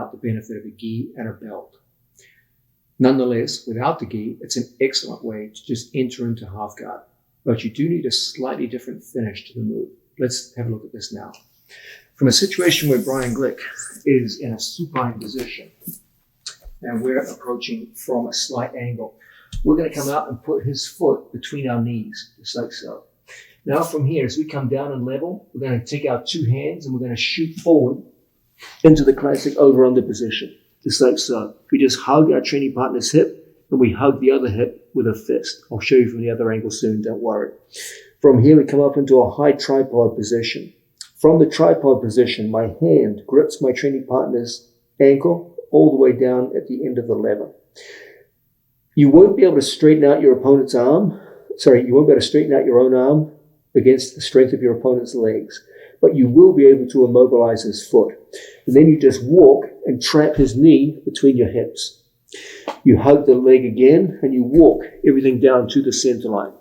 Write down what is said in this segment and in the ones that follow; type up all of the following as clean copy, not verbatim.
without the benefit of a gi and a belt. Nonetheless, without the gi, it's an excellent way to just enter into half guard. But you do need a slightly different finish to the move. Let's have a look at this now. From a situation where Brian Glick is in a supine position, and we're approaching from a slight angle, we're going to come out and put his foot between our knees, just like so. Now from here, as we come down and level, we're going to take our two hands and we're going to shoot forward into the classic over-under position, just like so. We just hug our training partner's hip and we hug the other hip with a fist. I'll show you from the other angle soon, don't worry. From here, we come up into a high tripod position. From the tripod position, my hand grips my training partner's ankle all the way down at the end of the lever. You won't be able to straighten out your opponent's arm. You won't be able to straighten out your own arm against the strength of your opponent's legs, but you will be able to immobilize his foot. And then you just walk and trap his knee between your hips. You hug the leg again and you walk everything down to the center line.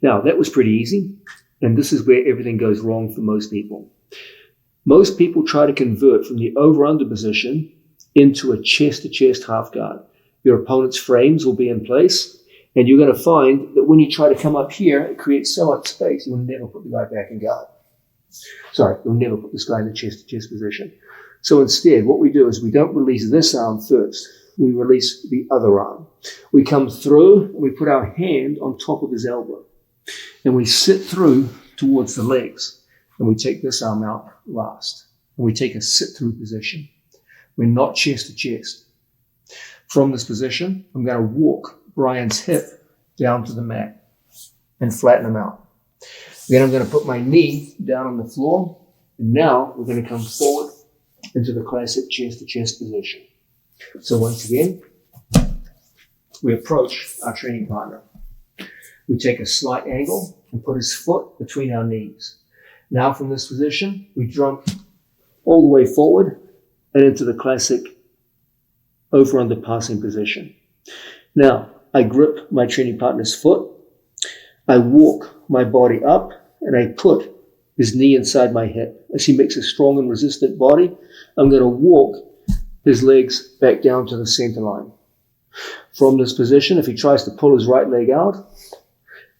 Now, that was pretty easy, and this is where everything goes wrong for most people. Most people try to convert from the over-under position into a chest-to-chest half guard. Your opponent's frames will be in place, and you're going to find that when you try to come up here, it creates so much space, you'll never put the guy back in guard. You'll never put this guy in the chest-to-chest position. So instead, what we do is we don't release this arm first. We release the other arm. We come through, and we put our hand on top of his elbow. And we sit through towards the legs. And we take this arm out last. And we take a sit-through position. We're not chest-to-chest. From this position, I'm going to walk Brian's hip down to the mat and flatten him out. Then I'm going to put my knee down on the floor. And now we're going to come forward into the classic chest-to-chest position. So once again, we approach our training partner. We take a slight angle and put his foot between our knees. Now from this position, we jump all the way forward and into the classic over-under passing position. Now, I grip my training partner's foot. I walk my body up and I put his knee inside my hip. As he makes a strong and resistant body, I'm going to walk his legs back down to the center line. From this position, if he tries to pull his right leg out,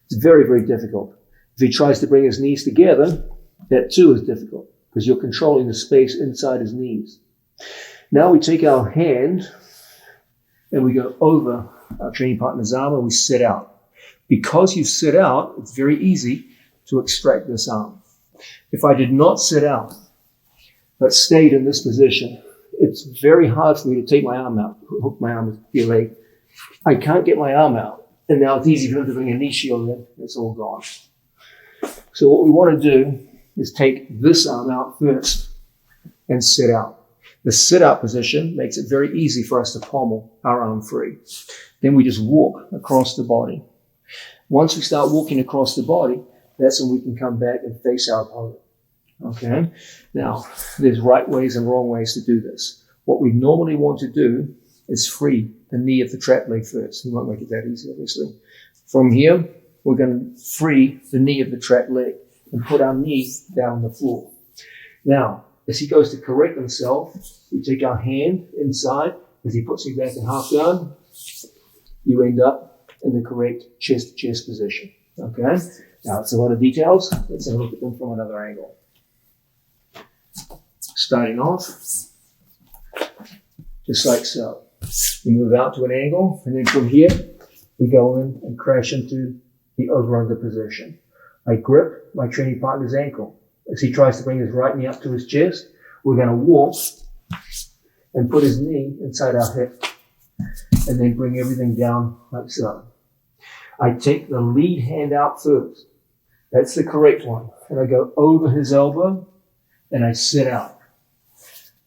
it's very, very difficult. If he tries to bring his knees together, that too is difficult because you're controlling the space inside his knees. Now we take our hand and we go over our training partner's arm and we sit out. Because you sit out, it's very easy to extract this arm. If I did not sit out, but stayed in this position, it's very hard for me to take my arm out, hook my arm with your leg. I can't get my arm out. And now it's easy for him to bring a knee shield in. It's all gone. So what we want to do is take this arm out first and sit out. The sit-out position makes it very easy for us to pommel our arm free. Then we just walk across the body. Once we start walking across the body, that's when we can come back and face our opponent. Okay? Now, there's right ways and wrong ways to do this. What we normally want to do is free the knee of the trap leg first. We won't make it that easy, obviously. From here, we're going to free the knee of the trap leg and put our knee down on the floor. Now, as he goes to correct himself, we take our hand inside. As he puts me back in half guard, you end up in the correct chest-to-chest position. Okay? Now, it's a lot of details. Let's have a look at them from another angle. Starting off, just like so. We move out to an angle, and then from here, we go in and crash into the over-under position. I grip my training partner's ankle. As he tries to bring his right knee up to his chest, we're going to walk and put his knee inside our hip, and then bring everything down like so. I take the lead hand out first. That's the correct one. And I go over his elbow, and I sit out.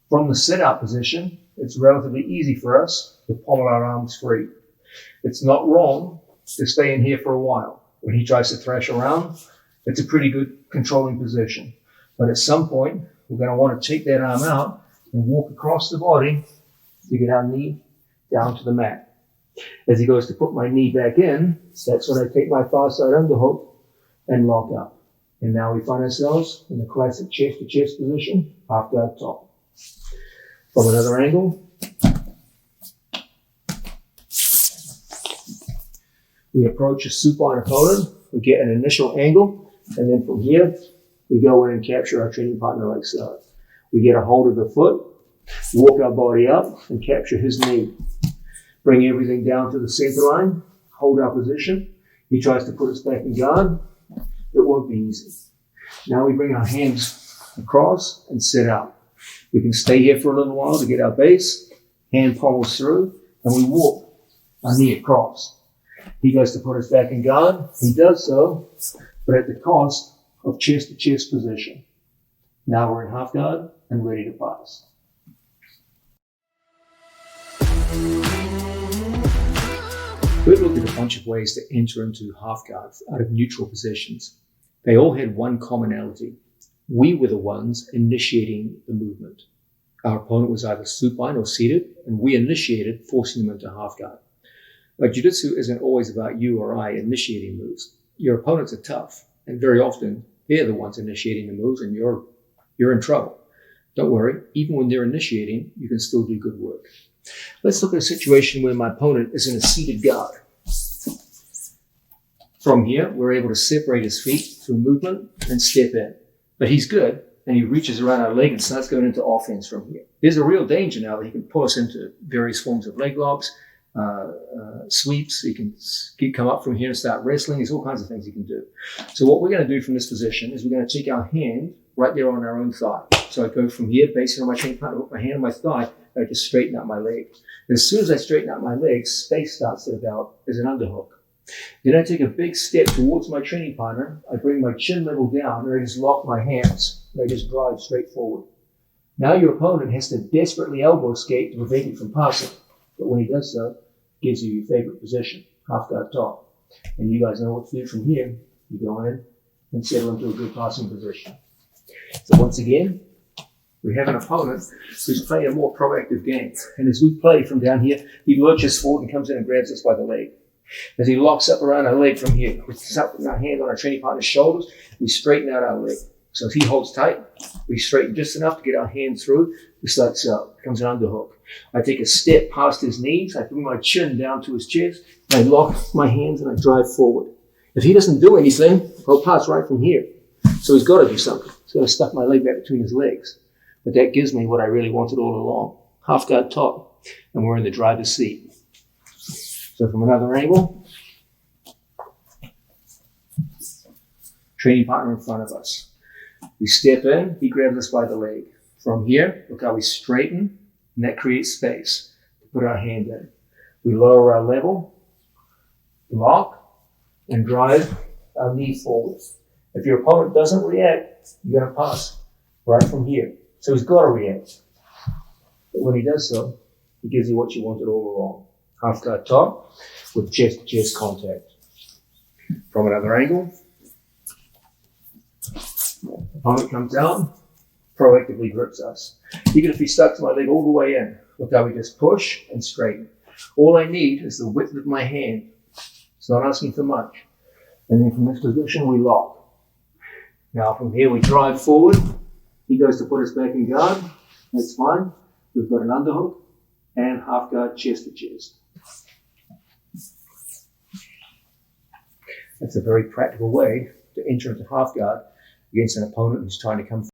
From the sit-out position, it's relatively easy for us to pommel our arms free. It's not wrong to stay in here for a while. When he tries to thrash around, it's a pretty good controlling position. But at some point, we're going to want to take that arm out and walk across the body to get our knee down to the mat. As he goes to put my knee back in, that's when I take my far side underhook and lock up. And now we find ourselves in the classic chest-to-chest position, half guard top. From another angle, we approach a supine opponent. We get an initial angle, and then from here, we go in and capture our training partner like so. We get a hold of the foot, walk our body up, and capture his knee. Bring everything down to the center line, hold our position. He tries to put us back in guard. It won't be easy. Now we bring our hands across and sit out. We can stay here for a little while to get our base, hand pommels through, and we walk our knee across. He goes to put us back in guard. He does so, but at the cost of chest-to-chest position. Now we're in half guard and ready to pass. We've looked at a bunch of ways to enter into half guard out of neutral positions. They all had one commonality. We were the ones initiating the movement. Our opponent was either supine or seated, and we initiated, forcing them into half guard. But jiu-jitsu isn't always about you or I initiating moves. Your opponents are tough, and very often they're the ones initiating the moves, and you're in trouble. Don't worry, even when they're initiating, you can still do good work. Let's look at a situation where my opponent is in a seated guard. From here, we're able to separate his feet through movement and step in. But he's good, and he reaches around our leg and starts going into offense from here. There's a real danger now that he can pull us into various forms of leg locks, sweeps. He can come up from here and start wrestling. There's all kinds of things he can do. So what we're going to do from this position is we're going to take our hand right there on our own thigh. So I go from here, basing on my training partner, put my hand on my thigh, and I just straighten out my leg. And as soon as I straighten out my leg, space starts at about as an underhook. Then I take a big step towards my training partner. I bring my chin level down, and I just lock my hands, and I just drive straight forward. Now your opponent has to desperately elbow escape to prevent you from passing. But when he does so, it gives you your favorite position, half guard top. And you guys know what to do from here. You go in and settle into a good passing position. So once again, we have an opponent who's playing a more proactive game. And as we play from down here, he lurches forward and comes in and grabs us by the leg. As he locks up around our leg from here, we start putting our hand on our training partner's shoulders, we straighten out our leg. So if he holds tight, we straighten just enough to get our hand through, just like so. It becomes an underhook. I take a step past his knees, I bring my chin down to his chest, I lock my hands and I drive forward. If he doesn't do anything, I'll pass right from here. So he's got to do something. He's got to stuff my leg back between his legs. But that gives me what I really wanted all along. Half guard top, and we're in the driver's seat. So from another angle, training partner in front of us. We step in, he grabs us by the leg. From here, look how we straighten, and that creates space to put our hand in. We lower our level, lock, and drive our knee forward. If your opponent doesn't react, you're going to pass right from here. So he's got to react. But when he does so, he gives you what you wanted all along. Half guard top with chest-to-chest contact. From another angle, opponent comes out, proactively grips us. Even if he stuck to my leg all the way in, look how we just push and straighten. All I need is the width of my hand. It's not asking for much. And then from this position, we lock. Now from here, we drive forward. He goes to put us back in guard. That's fine. We've got an underhook and half guard chest-to-chest. That's a very practical way to enter into half guard against an opponent who's trying to come